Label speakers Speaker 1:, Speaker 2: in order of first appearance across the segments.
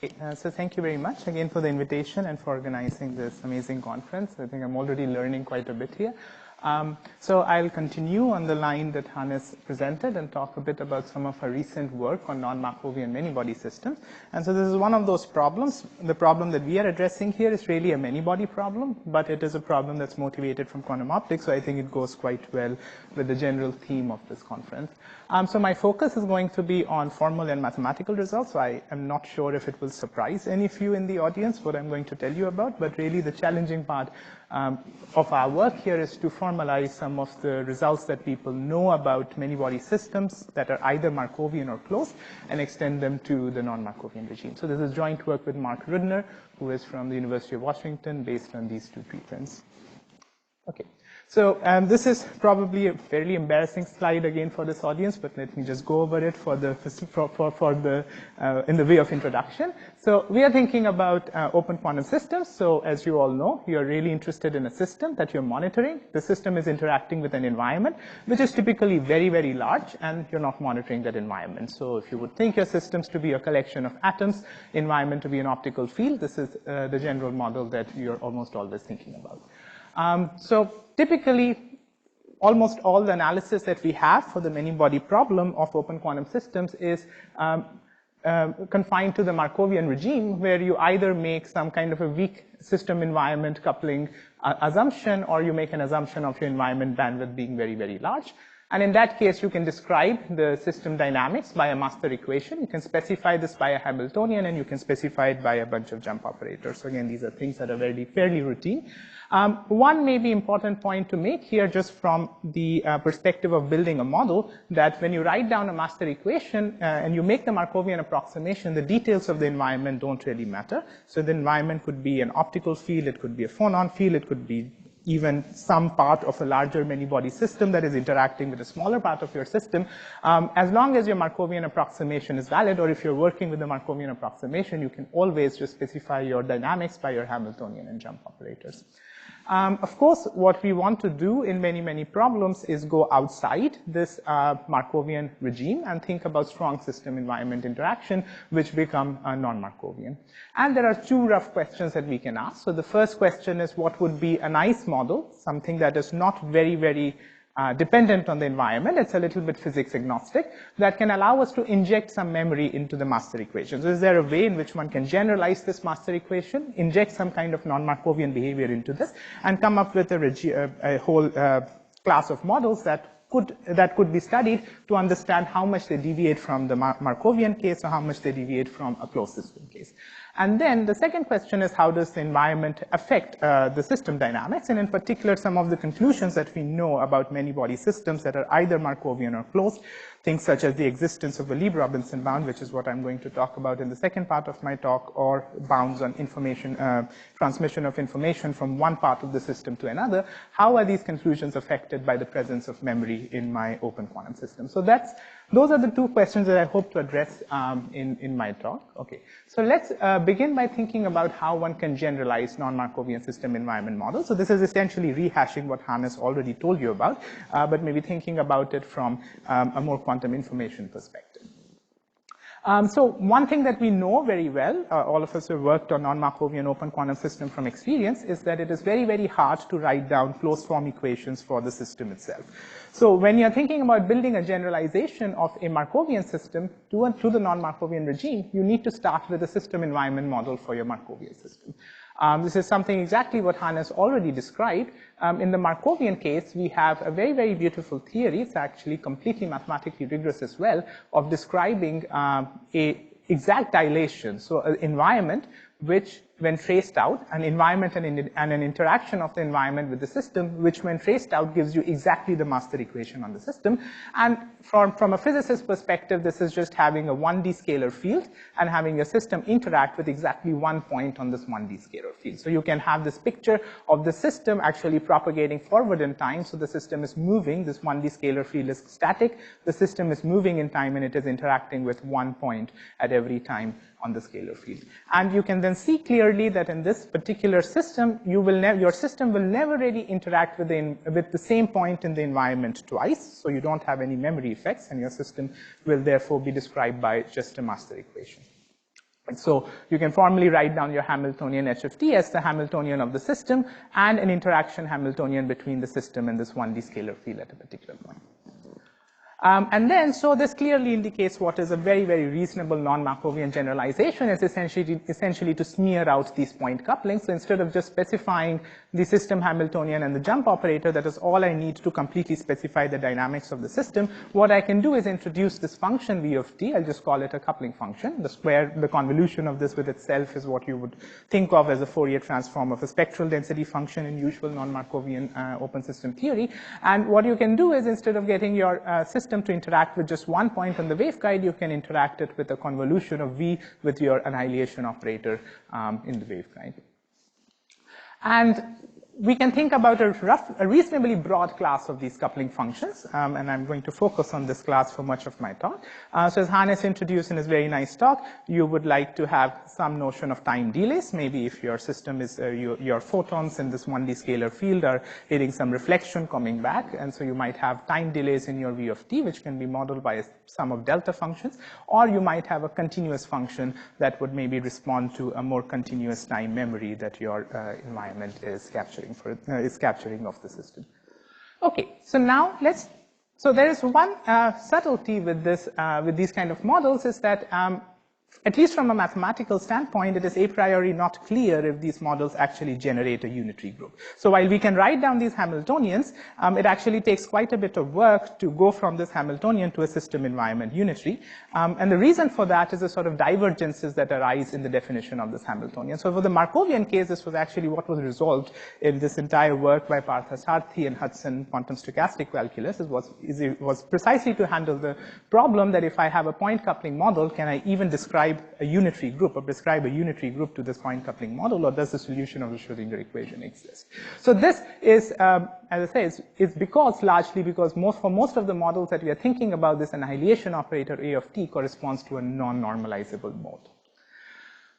Speaker 1: So thank you very much again for the invitation and for organizing this amazing conference. I think I'm already learning quite a bit here. So I'll continue on the line that Hannes presented and talk a bit about some of our recent work on non-Markovian many-body systems. And so this is one of those problems. The problem that we are addressing here is really a many-body problem, but it is a problem that's motivated from quantum optics, so I think it goes quite well with the general theme of this conference. So my focus is going to be on formal and mathematical results. So I am not sure if it will surprise any of you in the audience what I'm going to tell you about, but really the challenging part of our work here is to formalize some of the results that people know about many-body systems that are either Markovian or closed and extend them to the non-Markovian regime. So this is joint work with Mark Rudner, who is from the University of Washington, based on these two preprints. Okay. So this is probably a fairly embarrassing slide again for this audience, but let me just go over it for the in the way of introduction. So we are thinking about open quantum systems. So as you all know, you're really interested in a system that you're monitoring. The system is interacting with an environment, which is typically very, very large, and you're not monitoring that environment. So if you would think your systems to be a collection of atoms, environment to be an optical field, this is the general model that you're almost always thinking about. So typically, almost all the analysis that we have for the many-body problem of open quantum systems is confined to the Markovian regime, where you either make some kind of a weak system environment coupling assumption, or you make an assumption of your environment bandwidth being very, very large. And in that case, you can describe the system dynamics by a master equation. You can specify this by a Hamiltonian, and you can specify it by a bunch of jump operators. So again, these are things that are fairly routine. One maybe important point to make here, just from the perspective of building a model, that when you write down a master equation and you make the Markovian approximation, the details of the environment don't really matter. So the environment could be an optical field, it could be a phonon field, it could be even some part of a larger many-body system that is interacting with a smaller part of your system. As long as your Markovian approximation is valid, or if you're working with the Markovian approximation, you can always just specify your dynamics by your Hamiltonian and jump operators. Of course, what we want to do in many, many problems is go outside this Markovian regime and think about strong system-environment interaction, which become non-Markovian. And there are two rough questions that we can ask. So the first question is, what would be a nice model, something that is not very, very dependent on the environment, it's a little bit physics agnostic, that can allow us to inject some memory into the master equation. So is there a way in which one can generalize this master equation, inject some kind of non-Markovian behavior into this, and come up with a whole class of models that could be studied to understand how much they deviate from the Markovian case or how much they deviate from a closed system case. And then the second question is, how does the environment affect the system dynamics? And in particular, some of the conclusions that we know about many-body systems that are either Markovian or closed, things such as the existence of a Lieb-Robinson bound, which is what I'm going to talk about in the second part of my talk, or bounds on information, transmission of information from one part of the system to another. How are these conclusions affected by the presence of memory in my open quantum system? So those are the two questions that I hope to address in my talk. Okay, so let's begin by thinking about how one can generalize non-Markovian system environment models. So this is essentially rehashing what Hannes already told you about, but maybe thinking about it from a more quantum information perspective. So one thing that we know very well, all of us who have worked on non-Markovian open quantum system from experience, is that it is very, very hard to write down closed form equations for the system itself. So when you're thinking about building a generalization of a Markovian system to the non-Markovian regime, you need to start with a system environment model for your Markovian system. This is something exactly what Hannes already described. In the Markovian case, we have a very, very beautiful theory. It's actually completely mathematically rigorous as well, of describing a exact dilation. So an environment which, when traced out, an environment and an interaction of the environment with the system, which when traced out gives you exactly the master equation on the system. And from a physicist perspective, this is just having a 1D scalar field and having your system interact with exactly one point on this 1D scalar field. So you can have this picture of the system actually propagating forward in time. So the system is moving, this 1D scalar field is static, the system is moving in time, and it is interacting with one point at every time on the scalar field. And you can then see clearly that in this particular system, your system will never really interact with the same point in the environment twice, so you don't have any memory effects, and your system will therefore be described by just a master equation. So you can formally write down your Hamiltonian h of t as the Hamiltonian of the system and an interaction Hamiltonian between the system and this 1D scalar field at a particular point. And then, so this clearly indicates what is a very, very reasonable non-Markovian generalization is essentially to smear out these point couplings. So instead of just specifying the system Hamiltonian and the jump operator, that is all I need to completely specify the dynamics of the system. What I can do is introduce this function v of t. I'll just call it a coupling function. The square, the convolution of this with itself is what you would think of as a Fourier transform of a spectral density function in usual non-Markovian open system theory. And what you can do is instead of getting your system to interact with just one point on the waveguide, you can interact it with a convolution of V with your annihilation operator in the waveguide. And we can think about a reasonably broad class of these coupling functions, and I'm going to focus on this class for much of my talk. So as Hannes introduced in his very nice talk, you would like to have some notion of time delays. Maybe if your system is, your photons in this 1D scalar field are hitting some reflection coming back, and so you might have time delays in your V of t, which can be modeled by a sum of delta functions, or you might have a continuous function that would maybe respond to a more continuous time memory that your environment is capturing of the system. Okay, so now so there is one subtlety with this, with these kind of models is that at least from a mathematical standpoint, it is a priori not clear if these models actually generate a unitary group. So while we can write down these Hamiltonians, it actually takes quite a bit of work to go from this Hamiltonian to a system environment unitary. And the reason for that is the sort of divergences that arise in the definition of this Hamiltonian. So for the Markovian case, this was actually what was resolved in this entire work by Parthasarathi and Hudson quantum stochastic calculus. It was precisely to handle the problem that if I have a point coupling model, can I even describe a unitary group or prescribe a unitary group to this point coupling model, or does the solution of the Schrödinger equation exist? So this is, as I say, it's largely because for most of the models that we are thinking about, this annihilation operator A of t corresponds to a non-normalizable mode.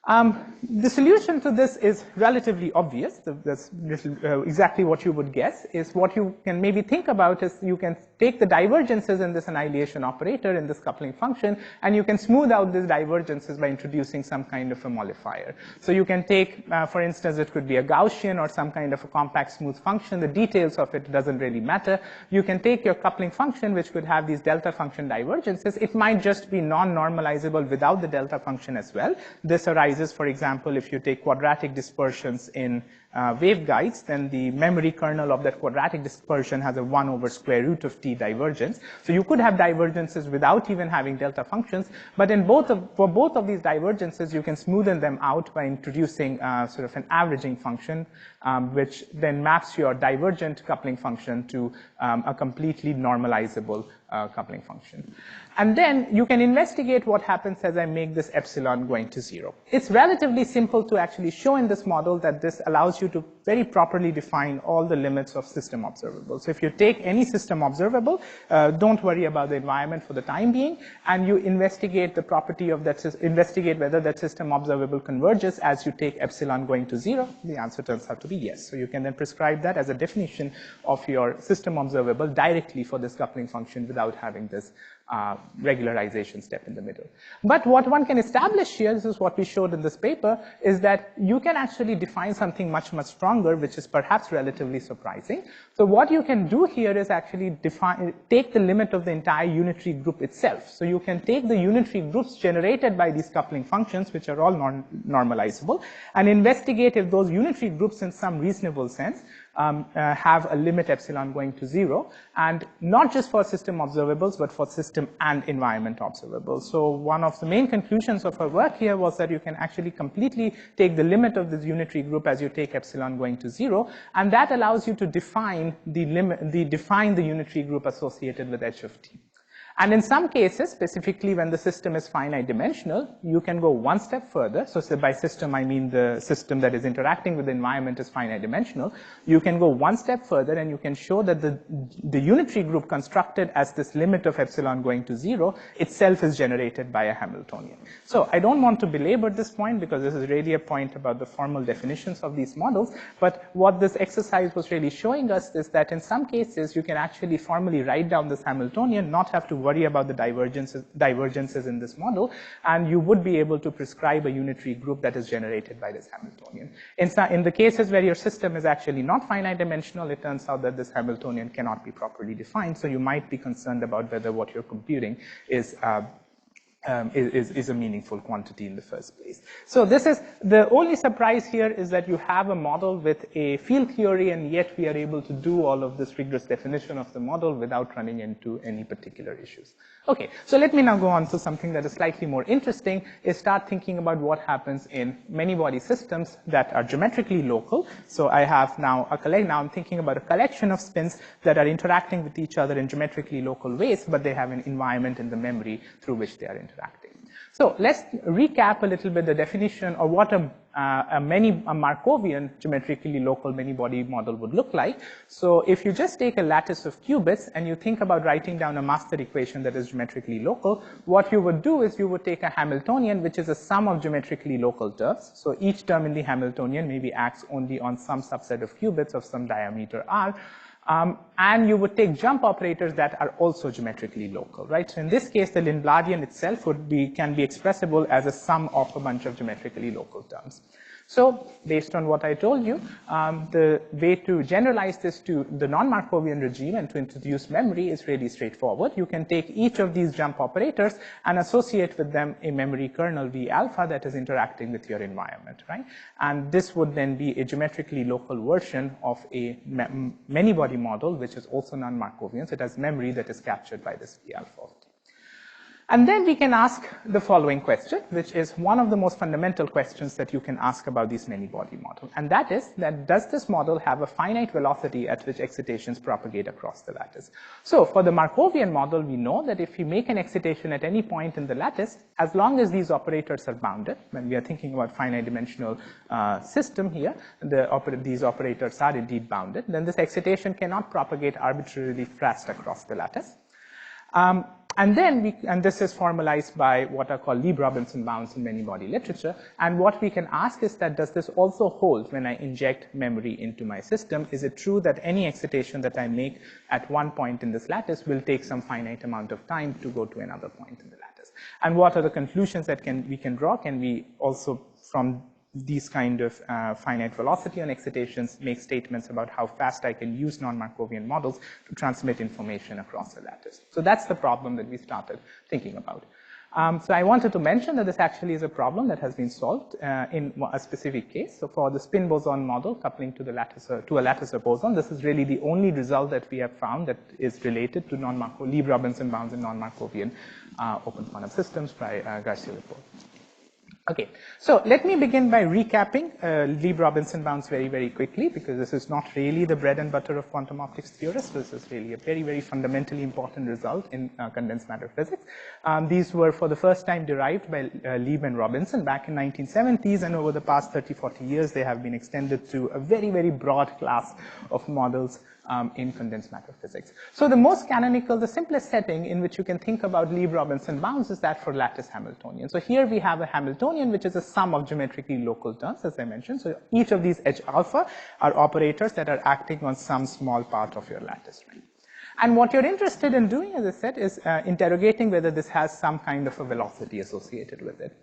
Speaker 1: The solution to this is relatively obvious. That's exactly what you would guess. Is what you can maybe think about is you can take the divergences in this annihilation operator in this coupling function, and you can smooth out these divergences by introducing some kind of a modifier. So you can take, for instance, it could be a Gaussian or some kind of a compact smooth function. The details of it doesn't really matter. You can take your coupling function, which could have these delta function divergences. It might just be non-normalizable without the delta function as well. This arises, for example, if you take quadratic dispersions in waveguides, then the memory kernel of that quadratic dispersion has a 1 over square root of t divergence. So you could have divergences without even having delta functions, but for both of these divergences, you can smoothen them out by introducing sort of an averaging function, which then maps your divergent coupling function to a completely normalizable coupling function. And then you can investigate what happens as I make this epsilon going to 0. It's relatively simple to actually show in this model that this allows you to very properly define all the limits of system observable. So if you take any system observable, don't worry about the environment for the time being, and you investigate the property of that, investigate whether that system observable converges as you take epsilon going to 0. The answer turns out to be yes. So you can then prescribe that as a definition of your system observable directly for this coupling function without having this regularization step in the middle. But what one can establish here, this is what we showed in this paper, is that you can actually define something much, much stronger, which is perhaps relatively surprising. So what you can do here is actually take the limit of the entire unitary group itself. So you can take the unitary groups generated by these coupling functions, which are all normalizable, and investigate if those unitary groups in some reasonable sense have a limit epsilon going to 0, and not just for system observables, but for system and environment observables. So one of the main conclusions of our work here was that you can actually completely take the limit of this unitary group as you take epsilon going to 0, and that allows you to define the unitary group associated with h of t. And in some cases, specifically when the system is finite dimensional, you can go one step further. So by system, I mean the system that is interacting with the environment is finite dimensional. You can go one step further and you can show that the unitary group constructed as this limit of epsilon going to 0 itself is generated by a Hamiltonian. So I don't want to belabor this point because this is really a point about the formal definitions of these models. But what this exercise was really showing us is that in some cases, you can actually formally write down this Hamiltonian, not have to worry worry about the divergences in this model, and you would be able to prescribe a unitary group that is generated by this Hamiltonian. In the cases where your system is actually not finite dimensional, it turns out that this Hamiltonian cannot be properly defined, so you might be concerned about whether what you're computing is a meaningful quantity in the first place. So this is, the only surprise here is that you have a model with a field theory, and yet we are able to do all of this rigorous definition of the model without running into any particular issues. Okay, so let me now go on to something that is slightly more interesting, is start thinking about what happens in many-body systems that are geometrically local. So I have now now I'm thinking about a collection of spins that are interacting with each other in geometrically local ways, but they have an environment in the memory through which they are interacting. So let's recap a little bit the definition of what a Markovian geometrically local many-body model would look like. So if you just take a lattice of qubits and you think about writing down a master equation that is geometrically local, what you would do is you would take a Hamiltonian, which is a sum of geometrically local terms. So each term in the Hamiltonian maybe acts only on some subset of qubits of some diameter r. And you would take jump operators that are also geometrically local, right? So in this case, the Lindbladian itself can be expressible as a sum of a bunch of geometrically local terms. So based on what I told you, the way to generalize this to the non-Markovian regime and to introduce memory is really straightforward. You can take each of these jump operators and associate with them a memory kernel V alpha that is interacting with your environment, right? And this would then be a geometrically local version of a many-body model, which is also non-Markovian. So it has memory that is captured by this V alpha. And then we can ask the following question, which is one of the most fundamental questions that you can ask about these many-body model. And that is, that does this model have a finite velocity at which excitations propagate across the lattice? So for the Markovian model, we know that if we make an excitation at any point in the lattice, as long as these operators are bounded, when we are thinking about finite dimensional system here, these operators are indeed bounded, then this excitation cannot propagate arbitrarily fast across the lattice. And this is formalized by what are called Lieb-Robinson bounds in many-body literature. And what we can ask is that, does this also hold when I inject memory into my system? Is it true that any excitation that I make at one point in this lattice will take some finite amount of time to go to another point in the lattice? And what are the conclusions that we can draw? Can we also, from these kind of finite velocity on excitations, make statements about how fast I can use non-Markovian models to transmit information across the lattice? So that's the problem that we started thinking about. So I wanted to mention that this actually is a problem that has been solved in a specific case. So for the spin boson model coupling to a lattice boson, this is really the only result that we have found that is related to Lieb-Robinson bounds in non-Markovian open quantum systems by Garcia-Lepore. Okay, so let me begin by recapping Lieb-Robinson bounds very, very quickly, because this is not really the bread and butter of quantum optics theorists. This is really a very, very fundamentally important result in condensed matter physics. These were for the first time derived by Lieb and Robinson back in 1970s, and over the past 30, 40 years, they have been extended to a very, very broad class of models in condensed matter physics. So the most canonical, the simplest setting in which you can think about Lieb-Robinson bounds is that for lattice Hamiltonian. So here we have a Hamiltonian, which is a sum of geometrically local terms, as I mentioned. So each of these H alpha are operators that are acting on some small part of your lattice ring. And what you're interested in doing, as I said, is interrogating whether this has some kind of a velocity associated with it.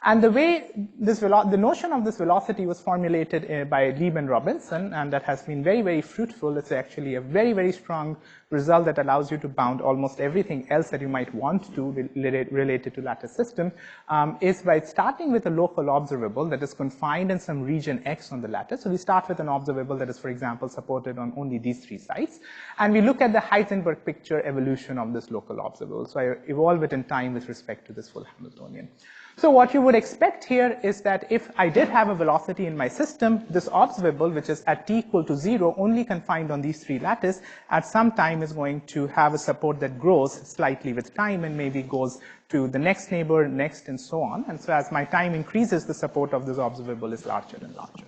Speaker 1: And the way the notion of this velocity was formulated by Lieb and Robinson, and that has been very, very fruitful. It's actually a very, very strong result that allows you to bound almost everything else that you might want to related to lattice system, is by starting with a local observable that is confined in some region X on the lattice. So we start with an observable that is, for example, supported on only these three sites. And we look at the Heisenberg picture evolution of this local observable. So I evolve it in time with respect to this full Hamiltonian. So what you would expect here is that if I did have a velocity in my system, this observable, which is at t equal to 0, only confined on these three lattices, at some time is going to have a support that grows slightly with time and maybe goes to the next neighbor, next, and so on. And so as my time increases, the support of this observable is larger and larger.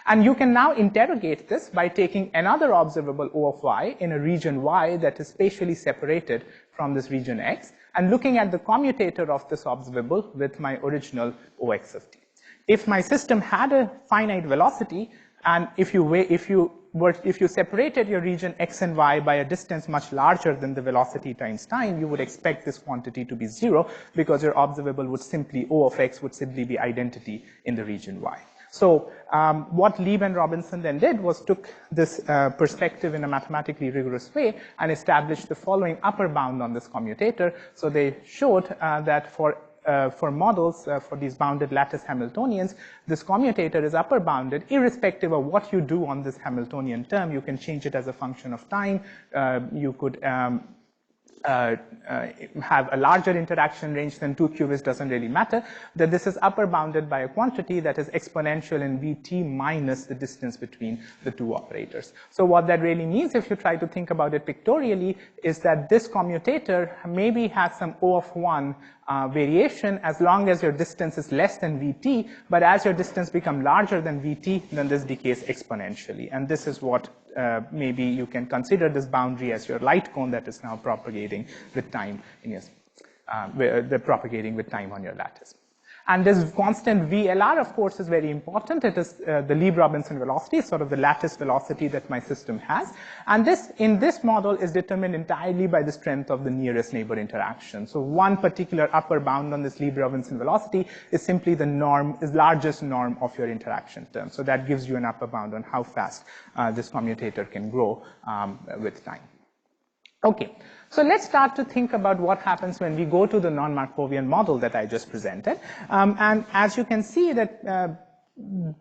Speaker 1: And you can now interrogate this by taking another observable O of y in a region y that is spatially separated from this region x, and looking at the commutator of this observable with my original Ox of t. If my system had a finite velocity, and if you if you separated your region x and y by a distance much larger than the velocity times time, you would expect this quantity to be 0 because your observable would simply, O of x would simply be identity in the region y. So what Lieb and Robinson then did was took this perspective in a mathematically rigorous way and established the following upper bound on this commutator. So they showed that for models, for these bounded lattice Hamiltonians, this commutator is upper bounded irrespective of what you do on this Hamiltonian term. You can change it as a function of time. You could have a larger interaction range than 2 qubits, doesn't really matter, that this is upper bounded by a quantity that is exponential in Vt minus the distance between the two operators. So what that really means, if you try to think about it pictorially, is that this commutator maybe has some O of 1 variation as long as your distance is less than Vt, but as your distance becomes larger than Vt, then this decays exponentially. And this is what maybe you can consider this boundary as your light cone that is now propagating with time in your, propagating with time on your lattice. And this constant VLR, of course, is very important. It is the Lieb-Robinson velocity, sort of the lattice velocity that my system has. And this, in this model, is determined entirely by the strength of the nearest neighbor interaction. So one particular upper bound on this Lieb-Robinson velocity is simply the norm, is largest norm of your interaction term. So that gives you an upper bound on how fast this commutator can grow with time. Okay, so let's start to think about what happens when we go to the non-Markovian model that I just presented. And as you can see that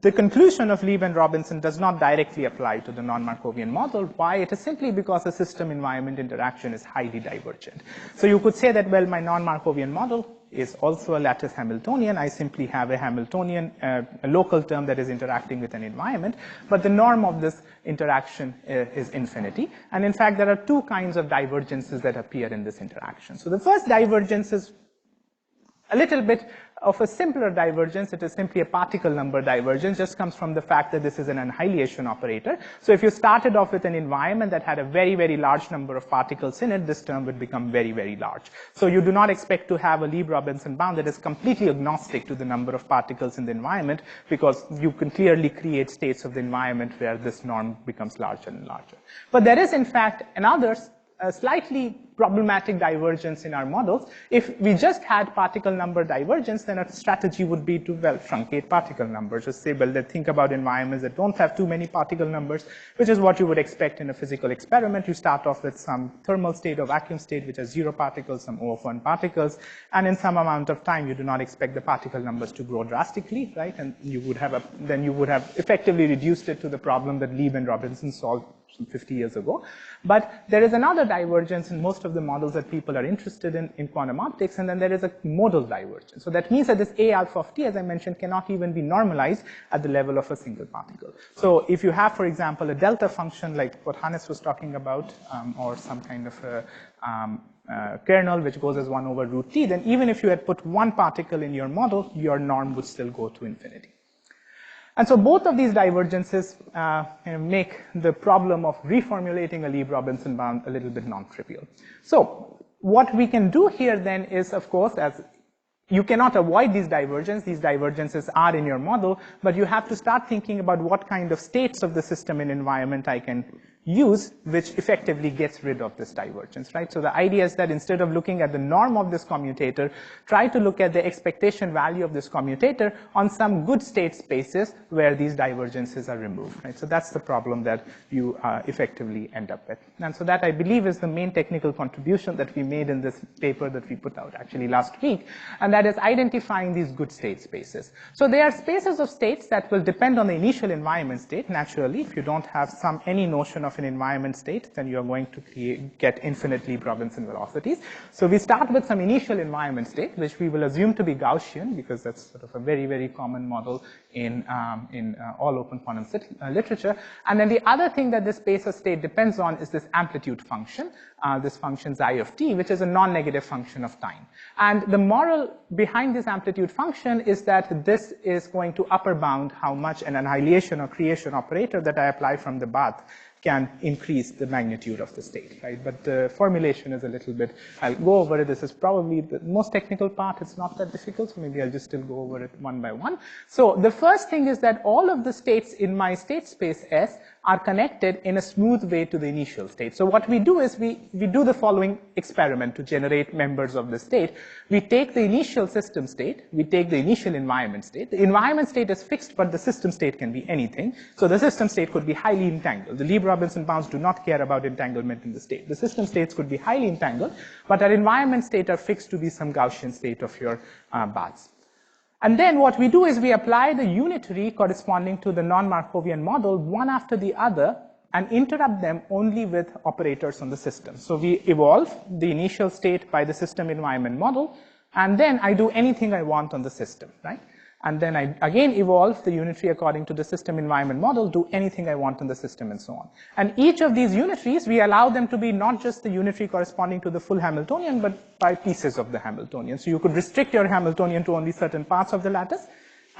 Speaker 1: the conclusion of Lieb and Robinson does not directly apply to the non-Markovian model. Why? It is simply because the system-environment interaction is highly divergent. So you could say that, well, my non-Markovian model is also a lattice Hamiltonian. I simply have a Hamiltonian, a local term that is interacting with an environment, but the norm of this interaction is infinity. And in fact, there are two kinds of divergences that appear in this interaction. So the first divergence is a little bit of a simpler divergence. It is simply a particle number divergence, just comes from the fact that this is an annihilation operator. So if you started off with an environment that had a very, very large number of particles in it, this term would become very, very large. So you do not expect to have a Lieb-Robinson bound that is completely agnostic to the number of particles in the environment, because you can clearly create states of the environment where this norm becomes larger and larger. But there is, in fact, another slightly problematic divergence in our models. If we just had particle number divergence, then a strategy would be to, well, truncate particle numbers. Just say, well, think about environments that don't have too many particle numbers, which is what you would expect in a physical experiment. You start off with some thermal state or vacuum state, which has 0 particles, some O of 1 particles, and in some amount of time, you do not expect the particle numbers to grow drastically, right? And you would have then you would have effectively reduced it to the problem that Lieb and Robinson solved 50 years ago. But there is another divergence in most of the models that people are interested in quantum optics, and then there is a modal divergence. So that means that this A alpha of t, as I mentioned, cannot even be normalized at the level of a single particle. So if you have, for example, a delta function like what Hannes was talking about, or some kind of a kernel which goes as 1 over root t, then even if you had put one particle in your model, your norm would still go to infinity. And so both of these divergences make the problem of reformulating a Lieb-Robinson bound a little bit non-trivial. So what we can do here then is, of course, as you cannot avoid these divergences are in your model, but you have to start thinking about what kind of states of the system and environment I can use, which effectively gets rid of this divergence, right? So the idea is that instead of looking at the norm of this commutator, try to look at the expectation value of this commutator on some good state spaces where these divergences are removed, right? So that's the problem that you effectively end up with. And so that, I believe, is the main technical contribution that we made in this paper that we put out actually last week, and that is identifying these good state spaces. So they are spaces of states that will depend on the initial environment state. Naturally, if you don't have any notion of an environment state, then you're going to get infinite Lieb-Robinson velocities. So we start with some initial environment state, which we will assume to be Gaussian, because that's sort of a very, very common model in all open quantum literature. And then the other thing that this space of state depends on is this amplitude function, this function xi of t, which is a non-negative function of time. And the moral behind this amplitude function is that this is going to upper bound how much an annihilation or creation operator that I apply from the bath can increase the magnitude of the state, right? But the formulation is a little bit, I'll go over it. This is probably the most technical part. It's not that difficult, so maybe I'll just still go over it one by one. So the first thing is that all of the states in my state space S are connected in a smooth way to the initial state. So what we do is we do the following experiment to generate members of the state. We take the initial system state, we take the initial environment state. The environment state is fixed, but the system state can be anything. So the system state could be highly entangled. The Lieb-Robinson bounds do not care about entanglement in the state. The system states could be highly entangled, but our environment state are fixed to be some Gaussian state of your baths. And then what we do is we apply the unitary corresponding to the non-Markovian model one after the other and interrupt them only with operators on the system. So we evolve the initial state by the system environment model, and then I do anything I want on the system, right? And then I again evolve the unitary according to the system environment model, do anything I want on the system, and so on. And each of these unitaries, we allow them to be not just the unitary corresponding to the full Hamiltonian, but by pieces of the Hamiltonian. So you could restrict your Hamiltonian to only certain parts of the lattice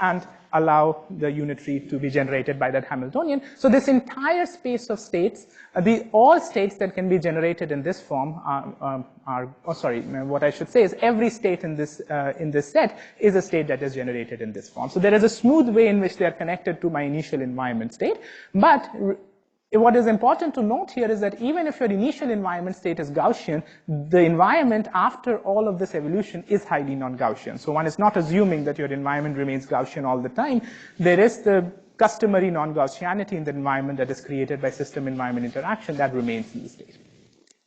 Speaker 1: and allow the unitary to be generated by that Hamiltonian. So this entire space of states, all states that can be generated in this form what I should say is every state in this set is a state that is generated in this form. So there is a smooth way in which they are connected to my initial environment state, but what is important to note here is that even if your initial environment state is Gaussian, the environment after all of this evolution is highly non-Gaussian. So one is not assuming that your environment remains Gaussian all the time. There is the customary non-Gaussianity in the environment that is created by system-environment interaction that remains in the state.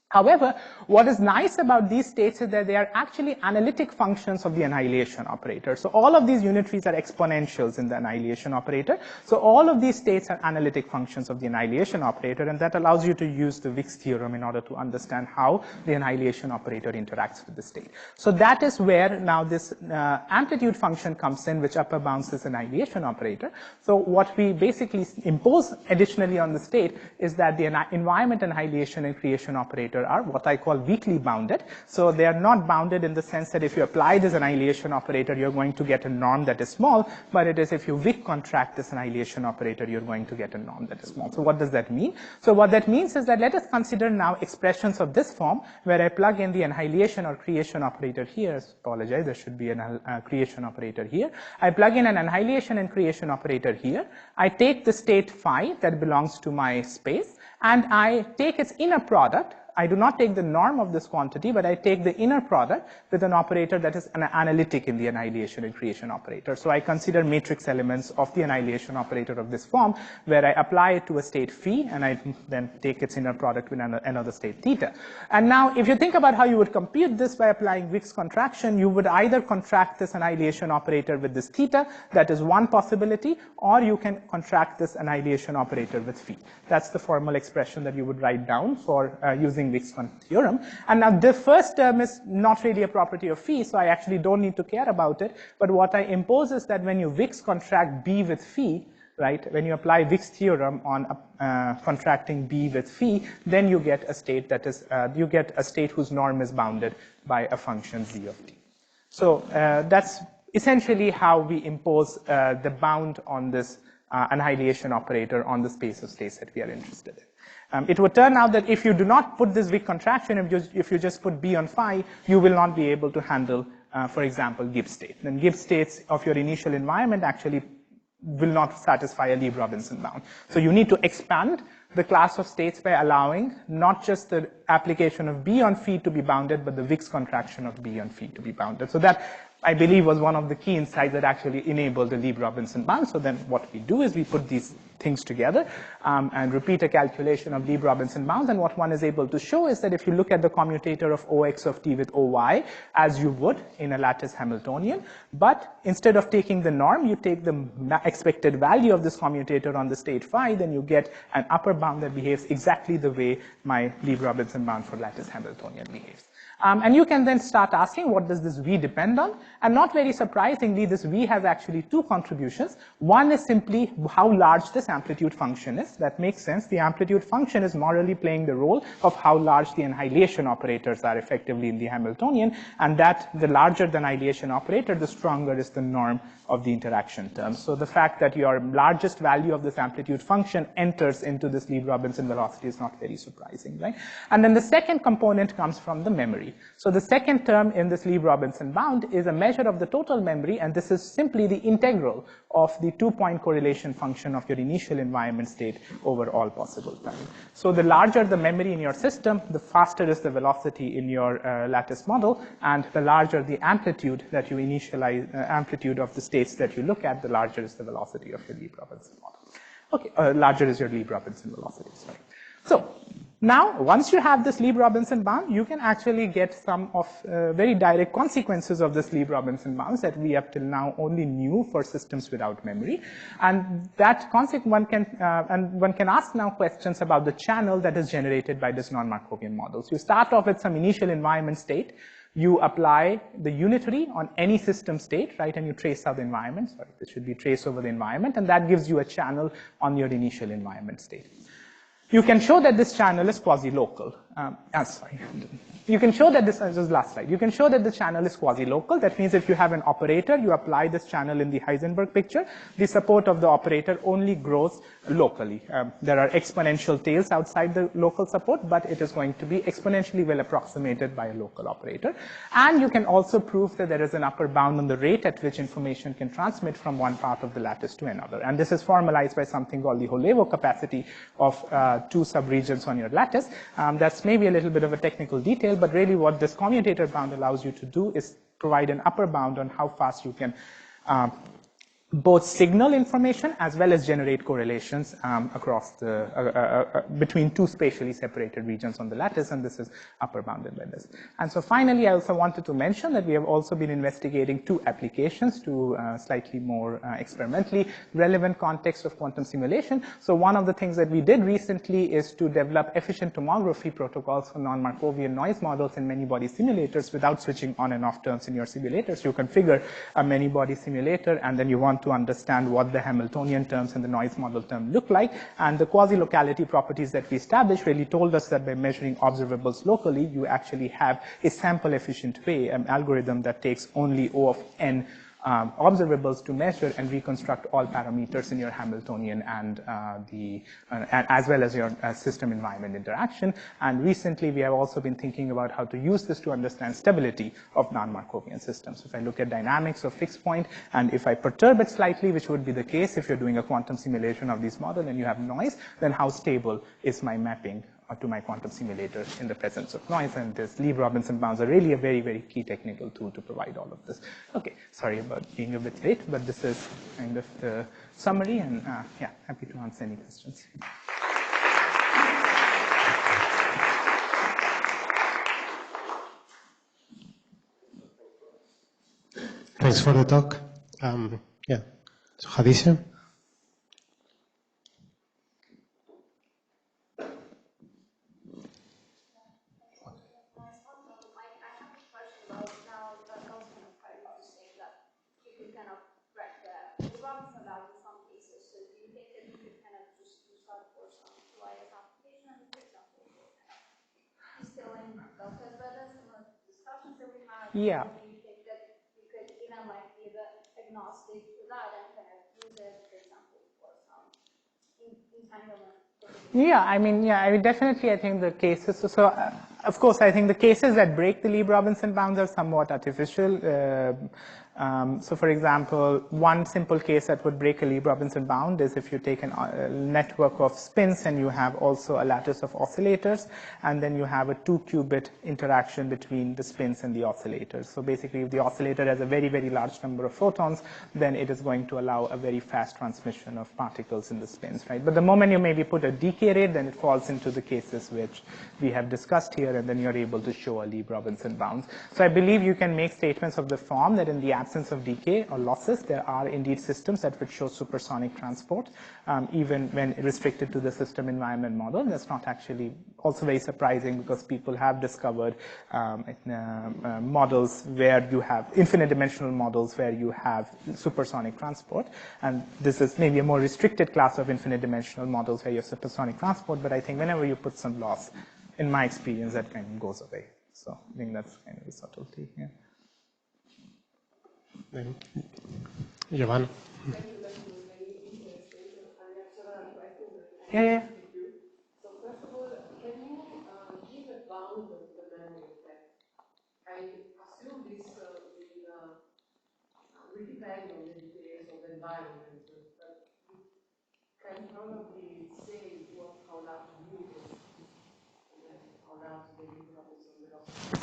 Speaker 1: However, what is nice about these states is that they are actually analytic functions of the annihilation operator. So all of these unitaries are exponentials in the annihilation operator. So all of these states are analytic functions of the annihilation operator, and that allows you to use the Wick's theorem in order to understand how the annihilation operator interacts with the state. So that is where now this amplitude function comes in, which upper bounds this annihilation operator. So what we basically impose additionally on the state is that the environment annihilation and creation operator are what I call weakly bounded. So they are not bounded in the sense that if you apply this annihilation operator, you're going to get a norm that is small, but it is if you Wick contract this annihilation operator, you're going to get a norm that is small. So what does that mean? So what that means is that let us consider now expressions of this form where I plug in the annihilation or creation operator here. Apologize, there should be a creation operator here. I plug in an annihilation and creation operator here. I take the state phi that belongs to my space, and I take its inner product. I do not take the norm of this quantity, but I take the inner product with an operator that is an analytic in the annihilation and creation operator. So I consider matrix elements of the annihilation operator of this form, where I apply it to a state phi, and I then take its inner product with another state theta. And now, if you think about how you would compute this by applying Wick's contraction, you would either contract this annihilation operator with this theta, that is one possibility, or you can contract this annihilation operator with phi. That's the formal expression that you would write down for using Wick's theorem. And now the first term is not really a property of phi, so I actually don't need to care about it. But what I impose is that when you Wick's contract B with phi, right, when you apply Wick's theorem on contracting B with phi, then you get a state that is, you get a state whose norm is bounded by a function z of t. So that's essentially how we impose the bound on this annihilation operator on the space of states that we are interested in. It would turn out that if you do not put this Wick contraction, if you just put B on phi, you will not be able to handle, for example, Gibbs state. Then Gibbs states of your initial environment actually will not satisfy a Lieb-Robinson bound. So you need to expand the class of states by allowing not just the application of B on phi to be bounded, but the Wick's contraction of B on phi to be bounded. So that, I believe, was one of the key insights that actually enabled the Lieb-Robinson bound. So then what we do is we put these things together and repeat a calculation of Lieb-Robinson bounds. And what one is able to show is that if you look at the commutator of OX of t with OY, as you would in a lattice Hamiltonian, but instead of taking the norm, you take the expected value of this commutator on the state phi, then you get an upper bound that behaves exactly the way my Lieb-Robinson bound for lattice Hamiltonian behaves. And you can then start asking, what does this V depend on? And not very surprisingly, this V has actually two contributions. One is simply how large this amplitude function is. That makes sense. The amplitude function is morally playing the role of how large the annihilation operators are effectively in the Hamiltonian, and that the larger the annihilation operator, the stronger is the norm of the interaction term. So the fact that your largest value of this amplitude function enters into this Lieb-Robinson velocity is not very surprising, right? And then the second component comes from the memory. memory. So the second term in this Lieb-Robinson bound is a measure of the total memory, and this is simply the integral of the 2-point correlation function of your initial environment state over all possible time. So the larger the memory in your system, the faster is the velocity in your lattice model, and the larger the amplitude that you initialize, amplitude of the states that you look at, the larger is the velocity of your Lieb-Robinson model. Okay, larger is your Lieb-Robinson velocity, sorry. So now, once you have this Lieb-Robinson bound, you can actually get some of very direct consequences of this Lieb-Robinson bounds that we up till now only knew for systems without memory. And that one can ask now questions about the channel that is generated by this non-Markovian model. So you start off with some initial environment state. You apply the unitary on any system state, right, and you trace out the environment. Sorry, this should be traced over the environment, and that gives you a channel on your initial environment state. You can show that this channel is quasi-local. Sorry. You can show that this is last slide. You can show that the channel is quasi-local. That means if you have an operator, you apply this channel in the Heisenberg picture, the support of the operator only grows locally. There are exponential tails outside the local support, but it is going to be exponentially well approximated by a local operator. And you can also prove that there is an upper bound on the rate at which information can transmit from one part of the lattice to another. And this is formalized by something called the Holevo capacity of 2 subregions on your lattice. That's maybe a little bit of a technical detail, but really what this commutator bound allows you to do is provide an upper bound on how fast you can both signal information as well as generate correlations across the between 2 spatially separated regions on the lattice, and this is upper bounded by this. And so finally, I also wanted to mention that we have also been investigating 2 applications to slightly more experimentally relevant context of quantum simulation. So one of the things that we did recently is to develop efficient tomography protocols for non-Markovian noise models in many-body simulators without switching on and off terms in your simulators. You configure a many-body simulator, and then you want to understand what the Hamiltonian terms and the noise model term look like. And the quasi-locality properties that we established really told us that by measuring observables locally, you actually have a sample-efficient way, an algorithm that takes only O of n observables to measure and reconstruct all parameters in your Hamiltonian and as well as your system environment interaction. And recently, we have also been thinking about how to use this to understand stability of non-Markovian systems. So if I look at dynamics of fixed point, and if I perturb it slightly, which would be the case if you're doing a quantum simulation of this model and you have noise, then how stable is my mapping to my quantum simulator in the presence of noise? And this Lieb-Robinson bounds are really a very, very key technical tool to provide all of this. Okay, sorry about being a bit late, but this is kind of the summary, and yeah, happy to answer any questions.
Speaker 2: Thanks for the talk. Yeah, so Hadisha?
Speaker 1: Yeah.
Speaker 3: Do you think that you could even like be the agnostic to that and kind of use it, for example, for some entanglement?
Speaker 1: Yeah, I mean, definitely, I think the cases, of course, I think the cases that break the Lieb-Robinson bounds are somewhat artificial. So for example, one simple case that would break a Lieb-Robinson bound is if you take a network of spins and you have also a lattice of oscillators, and then you have a 2-qubit interaction between the spins and the oscillators. So basically, if the oscillator has a very, very large number of photons, then it is going to allow a very fast transmission of particles in the spins, right? But the moment you maybe put a decay rate, then it falls into the cases which we have discussed here, and then you're able to show a Lieb-Robinson bounds. So I believe you can make statements of the form that in the absence of decay or losses, there are indeed systems that would show supersonic transport, even when restricted to the system environment model. That's not actually also very surprising, because people have discovered models where you have infinite dimensional models where you have supersonic transport. And this is maybe a more restricted class of infinite dimensional models where you have supersonic transport, but I think whenever you put some loss, in my experience, that kind of goes away. So I think that's kind of the subtlety, yeah.
Speaker 2: Giovanna.
Speaker 1: Yeah.
Speaker 4: So first of all, can you give a bound of the memory effect? depend on the details of the environment, but you can probably say how large mu is and how large the Robinson velocity.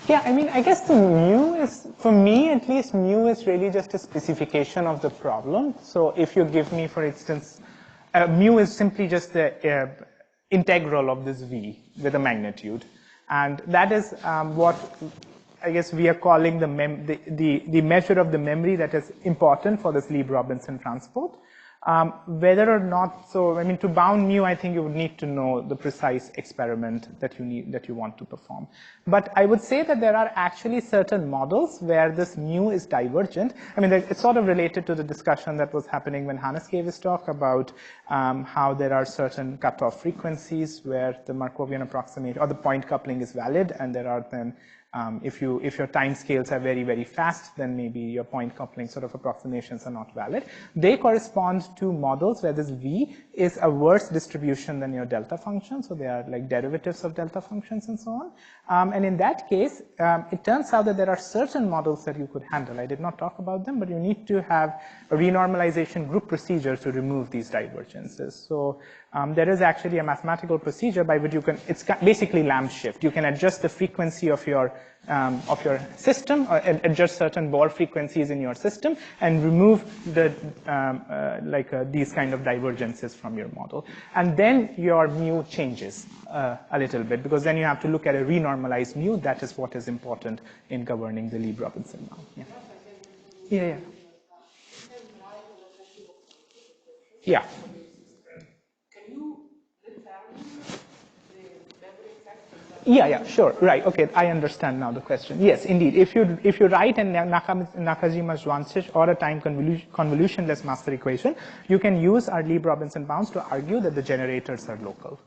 Speaker 1: Yeah, I mean, I guess the mu is, for me at least, mu is really just a specification of the problem. So if you give me, for instance, mu is simply just the integral of this v with a magnitude. And that is what I guess we are calling the measure of the memory that is important for this Lieb-Robinson transport. Whether or not, so I mean, to bound mu, I think you would need to know the precise experiment that you want to perform. But I would say that there are actually certain models where this mu is divergent. I mean, it's sort of related to the discussion that was happening when Hannes gave his talk about how there are certain cutoff frequencies where the Markovian approximation or the point coupling is valid, and there are then if your time scales are very, very fast, then maybe your point coupling sort of approximations are not valid. They correspond to models where this v is a worse distribution than your delta function, so they are like derivatives of delta functions and so on. And in that case, it turns out that there are certain models that you could handle. I did not talk about them, but you need to have a renormalization group procedure to remove these divergences. So there is actually a mathematical procedure by which you can, it's basically lamp shift. You can adjust the frequency of your system, or adjust certain Bohr frequencies in your system, and remove the these kind of divergences from your model. And then your mu changes a little bit, because then you have to look at a renormalized mu. That is what is important in governing the Lieb-Robinson bound. Yeah. Yeah. Yeah. Yeah, sure, right. Okay, I understand now the question. Yes, indeed. If you write a Nakajima-Zwanzig or a time convolutionless master equation, you can use our Lieb-Robinson bounds to argue that the generators are local.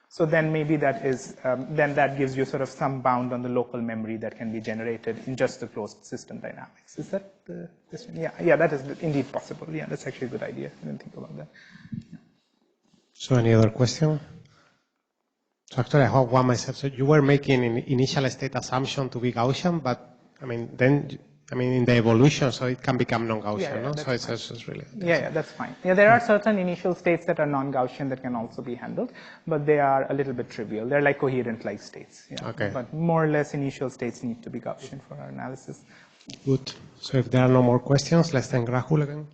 Speaker 1: So then maybe that is then that gives you sort of some bound on the local memory that can be generated in just the closed system dynamics. Is that the question? Yeah, that is indeed possible. Yeah, that's actually a good idea. I didn't think about that. Yeah.
Speaker 2: So any other question? So actually, I have one myself. So you were making an initial state assumption to be Gaussian, but I mean, then in the evolution, so it can become non-Gaussian, no? So it's just really.
Speaker 1: Yeah, that's fine. Yeah, there are certain initial states that are non-Gaussian that can also be handled, but they are a little bit trivial. They're like coherent-like states. Yeah.
Speaker 2: Okay.
Speaker 1: But more or less, initial states need to be Gaussian for our analysis.
Speaker 2: Good. So if there are no more questions, let's thank Rahul again.